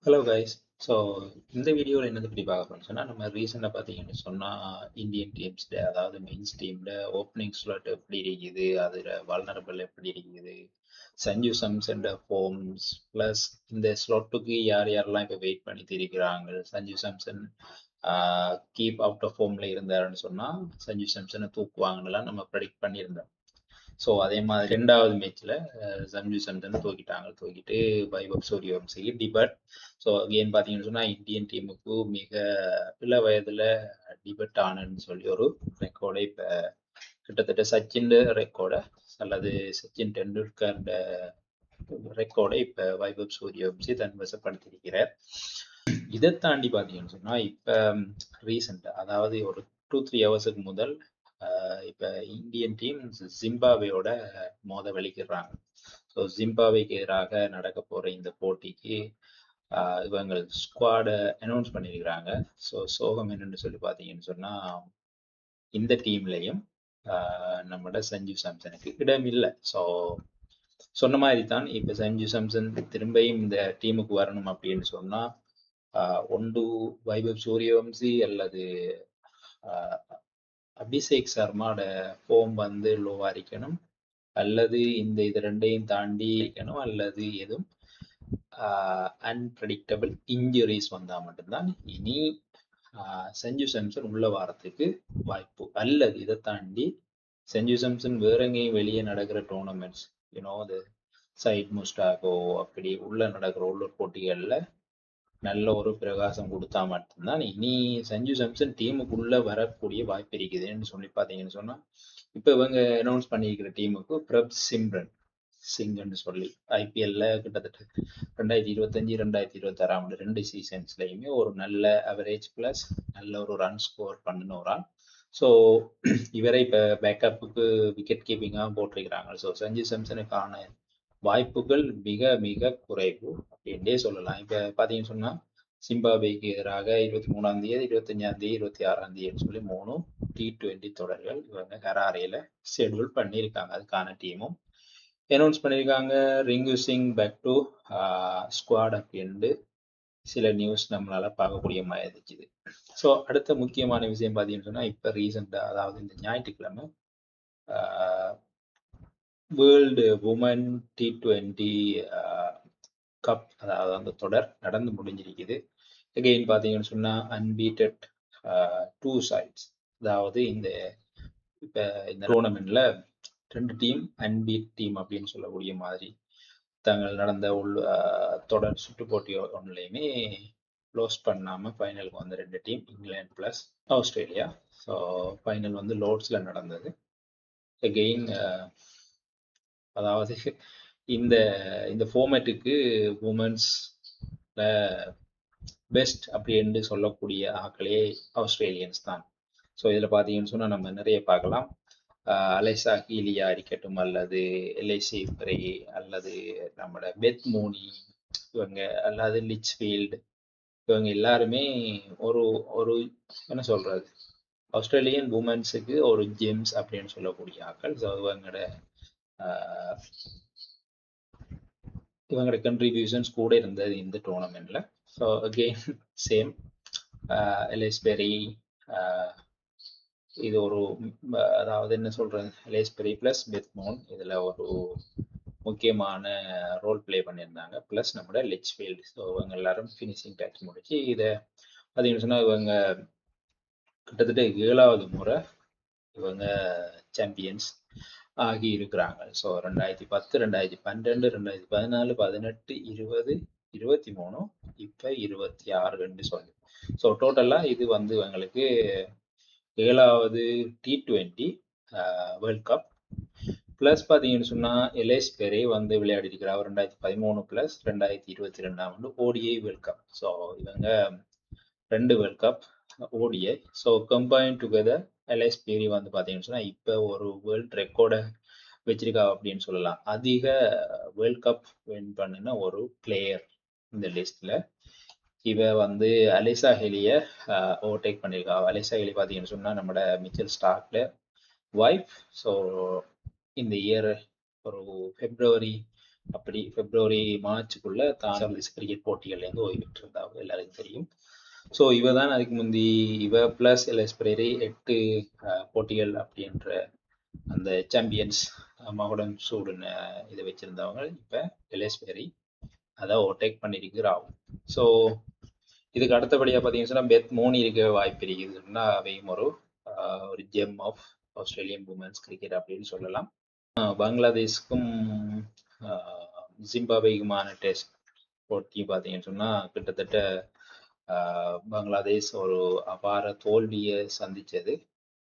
Hello guys. So இந்த வீடியோவில் என்னது பற்றி பார்க்க போறோம்னு சொன்னால், நம்ம ரீசெண்டாக பார்த்தீங்கன்னு சொன்னால் இந்தியன் டீம்ஸில், அதாவது மெயின்ஸ் டீமில் ஓப்பனிங் ஸ்லாட் எப்படி இருக்குது, அதில் வல்னரபிள் எப்படி இருக்குது, சஞ்சு சாம்சன் ஃபார்ம்ஸ் ப்ளஸ் இந்த ஸ்லாட்டுக்கு யார் யாரெல்லாம் இப்போ வெயிட் பண்ணிட்டு இருக்கிறாங்க. Sanju Samson keep out of ஃபார்மில் இருந்தாருன்னு சொன்னால் சஞ்சு சாம்சனை தூக்குவாங்கலாம் நம்ம ப்ரெடிக்ட் பண்ணியிருந்தோம். ஸோ அதே மாதிரி ரெண்டாவது மேட்ச்ல சஞ்சு சாம்சன் தூக்கிட்டு வைபவ் சூரியவம்சிக்கு டிபட். ஸோ அகெயின் பார்த்தீங்கன்னு சொன்னால் இந்தியன் டீமுக்கு மிக இள வயதுல டிபட் ஆனன்னு சொல்லி ஒரு ரெக்கார்டை இப்போ கிட்டத்தட்ட சச்சின் ரெக்கார்டை அல்லது சச்சின் டெண்டுல்கர் ரெக்கார்டை இப்போ வைபவ் சூரியவம்சி தன் வசப்படுத்தியிருக்கிறார். இதை தாண்டி பார்த்தீங்கன்னு சொன்னால் இப்போ ரீசெண்டாக, அதாவது ஒரு 2-3 ஹவர்ஸுக்கு முதல் இப்போ இந்தியன் டீம் ஜிம்பாப்வேயோட மோத வெளிக்கிறாங்க. ஸோ ஜிம்பாப்வேக்கு எதிராக நடக்க போகிற இந்த போட்டிக்கு இவங்க ஸ்குவாடை அனௌன்ஸ் பண்ணியிருக்கிறாங்க. ஸோ சோகம் என்னன்னு சொல்லி பார்த்தீங்கன்னு சொன்னால், இந்த டீம்லையும் நம்மளோட சஞ்சு சாம்சனுக்கு இடம் இல்லை. ஸோ சொன்ன மாதிரி தான் இப்போ சஞ்சு சாம்சன் திரும்பியும் இந்த டீமுக்கு வரணும் அப்படின்னு சொன்னால் ஒன்று வைபவ் சூரியவம்சி அல்லது அபிஷேக் சர்மாவோட ஃபார்ம் வந்து லோவா இருக்கணும், அல்லது இது ரெண்டையும் தாண்டி இருக்கணும், அல்லது எதுவும் அன்பிரடிக்டபிள் இன்ஜுரிஸ் வந்தால் மட்டும்தான் இனி சஞ்சு சாம்சன் உள்ள வாரத்துக்கு வாய்ப்பு. அல்லது இதை தாண்டி சஞ்சு சாம்சன் வேற எங்கேயும் வெளியே நடக்கிற டோர்னமெண்ட்ஸ், அது சைட் முஸ்டாகோ அப்படி உள்ள நடக்கிற உள்ளூர் போட்டிகளில் நல்ல ஒரு பிரகாசம் கொடுத்தா மட்டும்தான் இனி சஞ்சு சாம்சன் டீமுக்குள்ள வரக்கூடிய வாய்ப்பு இருக்குதுன்னு சொல்லி பார்த்தீங்கன்னு சொன்னா, இப்போ இவங்க அனௌன்ஸ் பண்ணியிருக்கிற டீமுக்கு பிரப் சிம்ரன் சிங்ன்னு சொல்லி ஐபிஎல்ல கிட்டத்தட்ட 2025-2026 2 சீசன்ஸ்லையுமே ஒரு நல்ல அவரேஜ் பிளஸ் நல்ல ஒரு ரன் ஸ்கோர் பண்ணின ஒரு ஆள். ஸோ இவரை இப்போ பேக்கப்புக்கு விக்கெட் கீப்பிங்காக போட்டிருக்கிறாங்க. ஸோ சஞ்சு சாம்சனுக்கான வாய்ப்புகள் மிக மிக குறைவு அப்படின்றே சொல்லலாம். இப்போ பார்த்தீங்கன்னு சொன்னால் ஜிம்பாப்வேக்கு எதிராக 23ஆம் தேதி, 25ஆம் தேதி, 26ஆம் தேதினு சொல்லி 3 T20 தொடர்கள் இவங்க ஹராரேல ஷெட்யூல் பண்ணியிருக்காங்க. அதுக்கான டீமும் அனௌன்ஸ் பண்ணியிருக்காங்க. Rinku Singh back to squad அப்படின்ட்டு சில நியூஸ் நம்மளால பார்க்கக்கூடிய மாதிரி இருந்துச்சு. ஸோ அடுத்த முக்கியமான விஷயம் பார்த்தீங்கன்னு சொன்னால், இப்போ ரீசெண்டாக, அதாவது இந்த ஞாயிற்றுக்கிழமை வேர்ல்டு உமன் T20 கப், அதாவது அந்த தொடர் நடந்து முடிஞ்சிருக்குது. அகெயின் பார்த்தீங்கன்னு சொன்னால் அன்பீட்டட் 2 sides, அதாவது இப்போ இந்த டோர்னமெண்ட்ல 2 டீம் அன்பீட் டீம் அப்படின்னு சொல்லக்கூடிய மாதிரி தங்கள் நடந்த தொடர் சுற்று போட்டி ஒன்றுலையுமே க்ளோஸ் பண்ணாமல் ஃபைனலுக்கு வந்த 2 team England plus Australia. So final வந்து லோர்ட்ஸில் நடந்தது. அகெயின் அதாவது இந்த ஃபார்மேட்டுக்கு உமன்ஸ்ல பெஸ்ட் அப்படின்னு சொல்லக்கூடிய ஆட்களே ஆஸ்திரேலியன்ஸ் தான். ஸோ இதில் பார்த்தீங்கன்னு சொன்னால் நம்ம நிறைய பார்க்கலாம். அலைசா ஹீலியா இருக்கட்டும், அல்லது எல்ஐசி பிரே, அல்லது நம்மளோட பெத் மூனி, இவங்க அல்லது லிச்ஃபீல்டு, இவங்க எல்லாருமே ஒரு ஒரு என்ன சொல்றது, ஆஸ்திரேலியன் உமன்ஸுக்கு ஒரு ஜெம்ஸ் அப்படின்னு சொல்லக்கூடிய ஆட்கள். ஸோ இவங்களோட கண்ட்ரிபியூஷன்ஸ் கூட இருந்தது இந்த டோர்னமெண்ட்ல. ஸோ அகெயின் சேம் எல்எஸ் பெரி, இது ஒரு அதாவது என்ன சொல்றது, எல்எஸ் பெரி பிளஸ் பெத்மோன் இதில் ஒரு முக்கியமான ரோல் பிளே பண்ணியிருந்தாங்க. ப்ளஸ் நம்மளோட லிச்ஃபீல்டு. ஸோ இவங்க எல்லாரும் ஃபினிஷிங் டச் முடிச்சு இதை பார்த்தீங்கன்னு சொன்னால் இவங்க கிட்டத்தட்ட 7வது முறை இவங்க சாம்பியன்ஸ் ஆகி இருக்கிறாங்க. ஸோ 2010, 2012, 2014, 18, 20, 23, இப்போ 26 சொல்லி, ஸோ டோட்டலாக இது வந்து இவங்களுக்கு 7வது T20 வேர்ல்ட் கப். ப்ளஸ் பார்த்தீங்கன்னு சொன்னால் எல்எஸ் பெரே வந்து விளையாடி இருக்கிறார் 2013 plus 2022 ODI world cup. So இவங்க 2 world cup ODI. So combine together Ellyse Perry வந்து பார்த்தீங்கன்னு சொன்னால் இப்போ ஒரு வேர்ல்ட் ரெக்கார்டை வச்சிருக்கா அப்படின்னு சொல்லலாம். அதிக வேர்ல்ட் கப் வின் பண்ணின ஒரு பிளேயர் இந்த லிஸ்ட்ல. இவ வந்து அலிசா ஹெலியை ஓவர்டேக் பண்ணியிருக்கா. அலிசா ஹெலி பார்த்தீங்கன்னு சொன்னால் நம்மளோட மிச்சல் ஸ்டார்க்ல வைஃப். ஸோ இந்த இயர் ஒரு February அப்படி பிப்ரவரி மார்ச்சுக்குள்ள தான் சர்வீஸ் கிரிக்கெட் போட்டிகள்லேருந்து ஓய்வு பெற்றிருந்தாங்க, எல்லாருக்கும் தெரியும். ஸோ இவ தான் அதுக்கு முந்தி இவ பிளஸ் எல்எஸ் பெரேரா 8 போட்டிகள் அப்படின்ற அந்த சாம்பியன்ஸ் மகுடம் சூடுன்னு இதை வச்சிருந்தவங்க. இப்போ எல்எஸ் பெரி அதை ஓவர்டேக் பண்ணியிருக்கு ராகுல். ஸோ இதுக்கு அடுத்தபடியாக பார்த்தீங்கன்னு சொன்னால் பெத் மோனி இருக்க வாய்ப்பு இருக்குது சொன்னால் அவையும் ஒரு gem of Australian women's cricket அப்படின்னு சொல்லலாம். பங்களாதேஷ்க்கும் ஜிம்பாப்வேக்குமான டெஸ்ட் போட்டி பார்த்தீங்கன்னு சொன்னால் கிட்டத்தட்ட பங்களாதேஷ் ஒரு அபார தோல்வியை சந்திச்சது.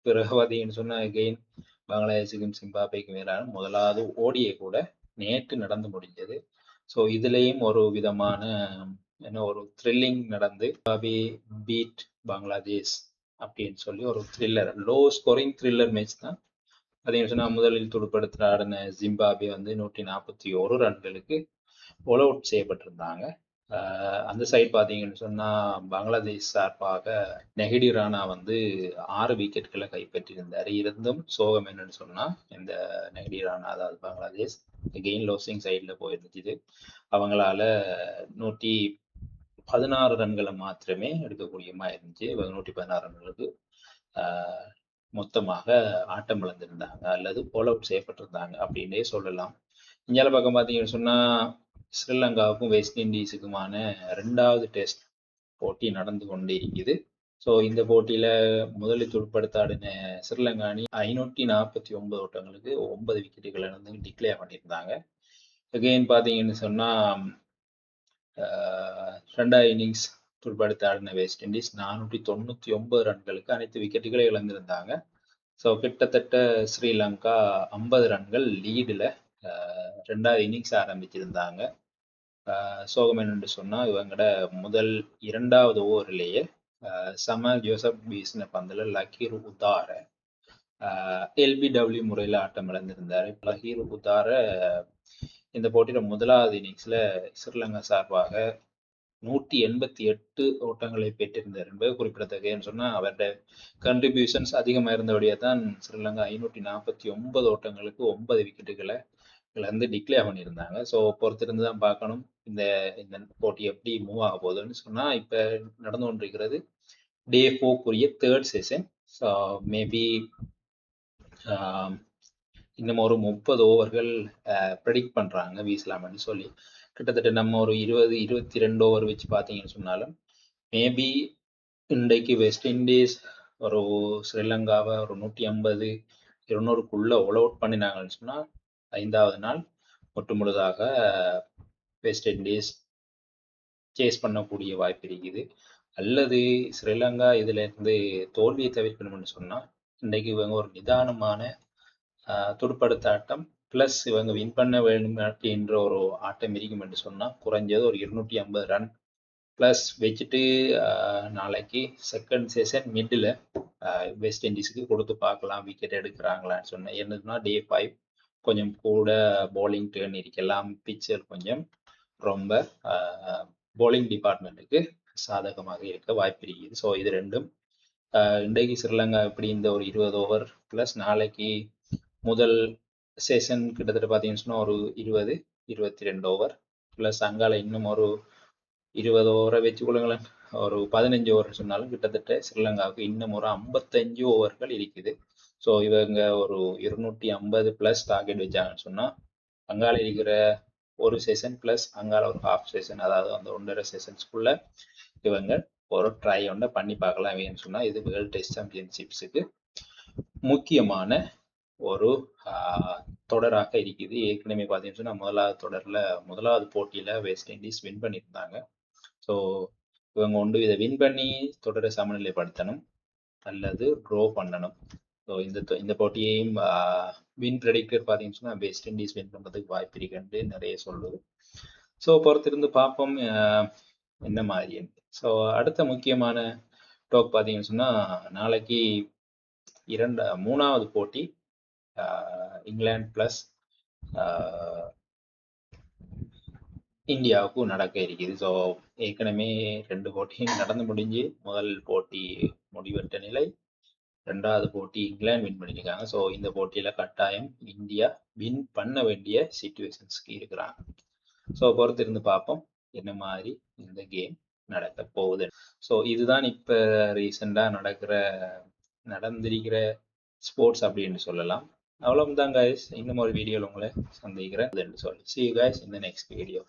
பிறகு பார்த்தீங்கன்னு சொன்னால் அகெயின் பங்களாதேஷுக்கும் ஜிம்பாப்வேக்கும் எதிரான முதலாவது ஓடியை கூட நேற்று நடந்து முடிஞ்சது. ஸோ இதுலேயும் ஒரு விதமான ஒரு த்ரில்லிங் நடந்து ஜிம்பாப்வே பீட் பங்களாதேஷ் அப்படின்னு சொல்லி ஒரு thriller, low scoring thriller match தான். பார்த்தீங்கன்னு சொன்னால் முதலில் துடுப்படுத்த ஆடின ஜிம்பாப்வே வந்து 141 ரன்களுக்கு ஆல் அவுட் செய்யப்பட்டிருந்தாங்க. அந்த சைட் பார்த்தீங்கன்னு சொன்னால் பங்களாதேஷ் சார்பாக நெஹிடி ராணா வந்து 6 விக்கெட்களை கைப்பற்றியிருந்தார். இருந்தும் சோகம் என்னன்னு சொன்னால் இந்த நெஹிடி ராணா, அதாவது பங்களாதேஷ் கெயின் லோசிங் சைடில் போயிருந்துச்சு. அவங்களால 116 ரன்களை மாத்திரமே எடுக்கக்கூடியமா இருந்துச்சு. 116 ரன்களுக்கு மொத்தமாக ஆட்டம் இழந்திருந்தாங்க அல்லது ஆல் அவுட் செய்யப்பட்டிருந்தாங்க அப்படின்னே சொல்லலாம். இந்தியாவில் பக்கம் பார்த்தீங்கன்னு சொன்னால் ஸ்ரீலங்காவுக்கும் வெஸ்ட் இண்டீஸுக்குமான 2வது டெஸ்ட் போட்டி நடந்து கொண்டே இருக்குது. ஸோ இந்த போட்டியில் முதலில் துடுப்படுத்தாடின ஸ்ரீலங்கா அணி 549 ஓட்டங்களுக்கு 9 விக்கெட்டுகளை வந்து டிக்ளேர் பண்ணியிருந்தாங்க. அகெயின் பார்த்தீங்கன்னு சொன்னால் 2வது இன்னிங்ஸ் துடுப்படுத்தாடின வெஸ்ட் இண்டீஸ் 499 ரன்களுக்கு அனைத்து விக்கெட்டுகளை இழந்திருந்தாங்க. ஸோ கிட்டத்தட்ட ஸ்ரீலங்கா 50 ரன்கள் லீடில் 2வது இன்னிங்ஸ் ஆரம்பிச்சிருந்தாங்க. சோகம் என்னென்று சொன்னால் இவங்களோட முதல் 2வது ஓவரிலேயே சம ஜோசப் வீசின பந்தில் லக்கீர் உத்தார எல்பிடபிள்யூ முறையில் ஆட்டம் இழந்திருந்தார். லக்கீர் உத்தார இந்த போட்டியில முதலாவது இன்னிங்ஸ்ல ஸ்ரீலங்கா சார்பாக 188 ஓட்டங்களை பெற்றிருந்தார் என்பது குறிப்பிடத்தக்கதுன்னு சொன்னால் அவருடைய கண்ட்ரிபியூஷன்ஸ் அதிகமாக இருந்தபடியே தான் ஸ்ரீலங்கா 549 ஓட்டங்களுக்கு 9 விக்கெட்டுகளை இழந்து டிக்ளேர் பண்ணியிருந்தாங்க. ஸோ பொறுத்திருந்து தான் பார்க்கணும் இந்த இந்த போட்டி எப்படி மூவ் ஆக போகுதுன்னு சொன்னால் இப்போ நடந்து கொண்டிருக்கிறது டே 4க்குரிய 3rd செஷன். ஸோ மேபி இன்னும் ஒரு 30 ஓவர்கள் ப்ரெடிக்ட் பண்ணுறாங்க வீசலாம்னு சொல்லி. கிட்டத்தட்ட நம்ம ஒரு 22 ஓவர் வச்சு பார்த்தீங்கன்னு சொன்னாலும் மேபி இன்றைக்கு வெஸ்ட் இண்டீஸ் ஒரு ஸ்ரீலங்காவை ஒரு 150 200க்குள்ள ஆல் அவுட் பண்ணினாங்கன்னு சொன்னால் 5வது நாள் ஒட்டு முழுதாக வெஸ்ட் இண்டீஸ் சேஸ் பண்ணக்கூடிய வாய்ப்பு இருக்குது. அல்லது ஸ்ரீலங்கா இதிலிருந்து தோல்வியை தவிர்க்கணும்னு சொன்னால் இன்றைக்கு இவங்க ஒரு நிதானமான துடுப்படுத்த ஆட்டம் ப்ளஸ் இவங்க வின் பண்ண வேண்டும் அப்படின்ற ஒரு ஆட்டம் இருக்கும் என்று சொன்னால் குறைஞ்சது ஒரு 250 ரன் ப்ளஸ் வச்சுட்டு நாளைக்கு செகண்ட் செஷன் மிடில் வெஸ்ட் இண்டீஸுக்கு கொடுத்து பார்க்கலாம் விக்கெட் எடுக்கிறாங்களான்னு சொன்னேன். என்னதுன்னா டே 5 கொஞ்சம் கூட பவுலிங் டேர்ன் இருக்கலாம், பிச்சர் கொஞ்சம் ரொம்ப பவுலிங் டிபார்ட்மெண்ட்டுக்கு சாதகமாக இருக்க வாய்ப்பு இருக்குது. ஸோ இது ரெண்டும் இன்றைக்கு ஸ்ரீலங்கா எப்படி இந்த ஒரு 20 ஓவர் ப்ளஸ் நாளைக்கு முதல் செஷன் கிட்டத்தட்ட பார்த்தீங்கன்னு சொன்னால் ஒரு 22 ஓவர் ப்ளஸ் அங்கால இன்னும் ஒரு 20 ஓவரை வச்சுக்கொள்ளுங்களேன், ஒரு 15 ஓவர் சொன்னாலும் கிட்டத்தட்ட ஸ்ரீலங்காவுக்கு இன்னும் ஒரு 55 ஓவர்கள் இருக்குது. ஸோ இவங்க ஒரு 250 ப்ளஸ் டார்கெட் வச்சாங்கன்னு சொன்னால் அங்கால இருக்கிற ஒரு செஷன் ப்ளஸ் அங்கால ஒரு ஹாஃப் செஷன், அதாவது அந்த 1.5 செஷன்ஸ்குள்ள இவங்க ஒரு ட்ரை ஒன்றை பண்ணி பார்க்கலாம். ஏன்னு சொன்னால் இது வேர்ல்டு டெஸ்ட் சாம்பியன்ஷிப்ஸுக்கு முக்கியமான ஒரு தொடராக இருக்குது. ஏற்கனவே பார்த்தீங்கன்னு சொன்னால் முதலாவது போட்டியில் வெஸ்ட் இண்டீஸ் வின் பண்ணியிருந்தாங்க. ஸோ இவங்க இதை வின் பண்ணி தொடரை சமநிலைப்படுத்தணும் அல்லது ட்ரோ பண்ணணும். ஸோ இந்த போட்டியையும் வின் ப்ரெடிக்டர் பார்த்தீங்கன்னு சொன்னால் வெஸ்ட் இண்டீஸ் வின் பண்ணுறதுக்கு வாய்ப்பு இருக்குன்னு நிறைய சொல்லுது. ஸோ பொறுத்திருந்து பார்ப்போம் என்ன மாதிரி. ஸோ அடுத்த முக்கியமான டாக் பார்த்தீங்கன்னு சொன்னால் நாளைக்கு 3வது போட்டி இங்கிலாந்து ப்ளஸ் இந்தியாவுக்கும் நடக்க இருக்குது. ஸோ ஏற்கனவே 2 போட்டியும் நடந்து முடிஞ்சு முதல் போட்டி முடிவெட்ட நிலை. 2வது போட்டி இங்கிலாந்து வின் பண்ணியிருக்காங்க. ஸோ இந்த போட்டியில கட்டாயம் இந்தியா வின் பண்ண வேண்டிய சிச்சுவேஷன்ஸ்க்கு இருக்கிறாங்க. ஸோ பொறுத்திருந்து பார்ப்போம் என்ன மாதிரி இந்த கேம் நடக்க போகுது. ஸோ இதுதான் இப்போ ரீசெண்டாக நடந்திருக்கிற ஸ்போர்ட்ஸ் அப்படின்னு சொல்லலாம். அவ்வளவுதான் guys. இன்னும் ஒரு வீடியோவில் உங்களை சந்திக்கிறேன் சொல்லி see you guys in the next video.